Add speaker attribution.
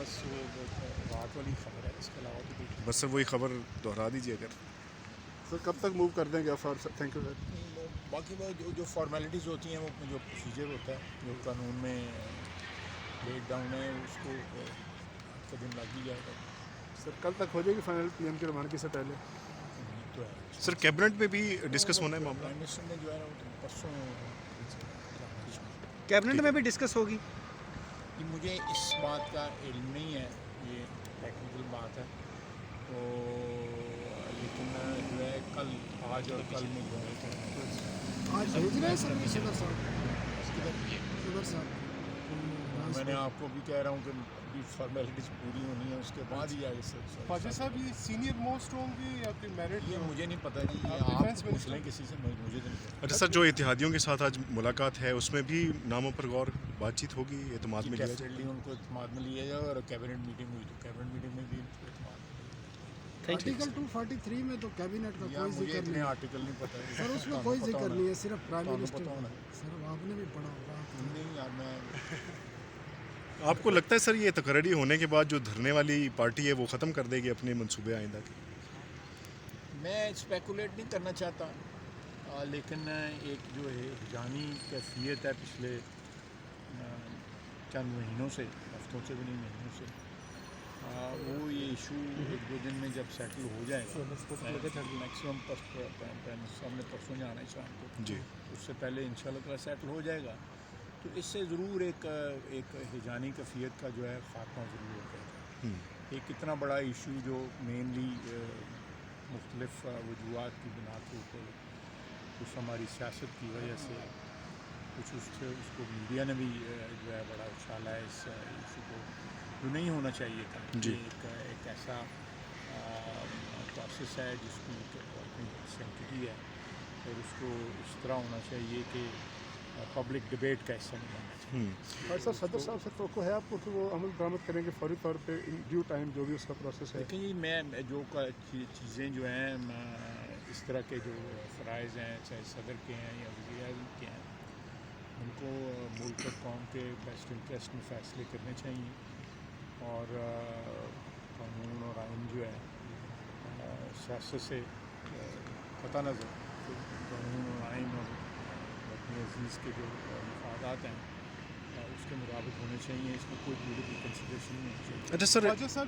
Speaker 1: بس وہ رات والی خبر ہے، اس کے علاوہ تو کچھ
Speaker 2: بس سر وہی خبر دہرا دیجیے اگر.
Speaker 3: سر کب تک موو کر دیں گے آپ؟ Thank you sir.
Speaker 1: باقی وہ جو فارمیلٹیز ہوتی ہیں، وہ جو پروسیجر ہوتا ہے جو قانون میں بریک ڈاؤن ہے، اس کو 8 کا دن لگ ہی جائے گا.
Speaker 3: سر کل تک ہو جائے گی فائنل پی ایم کی روانگی سے پہلے؟
Speaker 1: امید تو ہے.
Speaker 2: سر کیبنٹ میں بھی ڈسکس ہونا ہے معاملہ؟
Speaker 1: پرائم منسٹر نے جو ہے نا وہ تو پرسوں
Speaker 4: کیبنٹ میں بھی ڈسکس ہوگی.
Speaker 1: مجھے اس بات کا علم نہیں ہے، یہ ٹیکنیکل بات ہے تو، لیکن جو ہے کل آج اور کل میں جو ہے
Speaker 5: آج بھیج رہے ہیں سر صدر صاحب.
Speaker 1: میں نے آپ کو بھی کہہ رہا ہوں کہ ابھی فارمیلٹیز پوری ہونی ہے، اس کے بعد ہی آگے سے.
Speaker 6: خواجہ صاحب یہ سینئر موسٹ ہوں گے یا پھر میرٹ؟
Speaker 1: یہ مجھے نہیں پتہ جی، یہ آپ پوچھ لیں کسی سے، مجھے تو نہیں پتہ.
Speaker 2: اچھا سر، جو اتحادیوں کے ساتھ آج ملاقات ہے اس میں بھی ناموں پر غور بات چیت ہوگی، اعتماد میں لیا جائے؟
Speaker 1: ڈیفینیٹلی ان کو اعتماد میں لیا جائے، اور کیبنٹ میٹنگ ہوئی تو کیبنٹ میٹنگ میں بھی ان کو اعتماد میں لیا جائے.
Speaker 5: آرٹیکل 243 میں تو کیبنٹ کا
Speaker 1: یا
Speaker 5: کوئی
Speaker 1: مجھے
Speaker 5: ذکر
Speaker 1: اتنے
Speaker 5: نہیں
Speaker 1: آرٹیکل نہیں پتہ ہے
Speaker 5: سر، اس میں کوئی ذکر نہیں ہے، صرف پرائم
Speaker 1: پتہ
Speaker 5: منسٹر.
Speaker 1: ہونا.
Speaker 5: سر آپ نے بھی پڑھا ہوگا.
Speaker 1: نہیں یار، میں
Speaker 2: آپ کو لگتا ہے سر یہ تقرری ہونے کے بعد جو دھرنے والی پارٹی ہے وہ ختم کر دے گی اپنے منصوبے آئندہ کے؟
Speaker 1: میں اسپیکولیٹ نہیں کرنا چاہتا، لیکن ایک جو ہے ہجانی کیفیت ہے پچھلے چند مہینوں سے، ہفتوں سے بھی نہیں، مہینوں سے، وہ یہ ایشو 1-2 دن میں جب سیٹل ہو جائے گا، میکسیمم سامنے پرسوں جانا ہے شام کو
Speaker 2: جی،
Speaker 1: اس سے پہلے انشاءاللہ تعالیٰ سیٹل ہو جائے گا، تو اس سے ضرور ایک ہجانی کیفیت کا جو ہے خاتمہ ضرور ہو جائے گا. ایک اتنا بڑا ایشو جو مینلی مختلف وجوہات کی بنا کے اوپر، کچھ ہماری سیاست کی وجہ سے، کچھ اس کو میڈیا نے بھی جو ہے بڑا اچھالا ہے اس ایشو کو، جو نہیں ہونا چاہیے تھا.
Speaker 2: جی.
Speaker 1: یہ ایک ایسا پروسیس ہے جس کی اپنی سینکٹی ہے، اور اس کو اس طرح ہونا چاہیے کہ پبلک ڈبیٹ کا حصہ نہیں بننا چاہیے.
Speaker 3: اور سر صدر صاحب سے توقع ہے آپ کو کہ وہ عمل درآمد کریں گے فوری طور پہ ان ڈیو ٹائم، جو بھی اس کا پروسیس ہے؟
Speaker 1: لیکن جی میں جو چیزیں جو ہیں اس طرح کے جو فرائض ہیں، چاہے صدر کے ہیں یا وزیر اعظم کے ہیں، ان کو ملک اور قوم کے بیسٹ انٹرسٹ میں فیصلے کرنے چاہیے، اور قانون اور آئین جو ہے سیاست سے قطع نظر قانون اور آئین اور اپنے عزیز کے جو مفادات ہیں اس کے مطابق ہونے چاہیے. اس میں کوئی پولیٹیکل کنسیڈریشن نہیں ہونی چاہیے.
Speaker 2: اچھا سر،
Speaker 6: خواجہ صاحب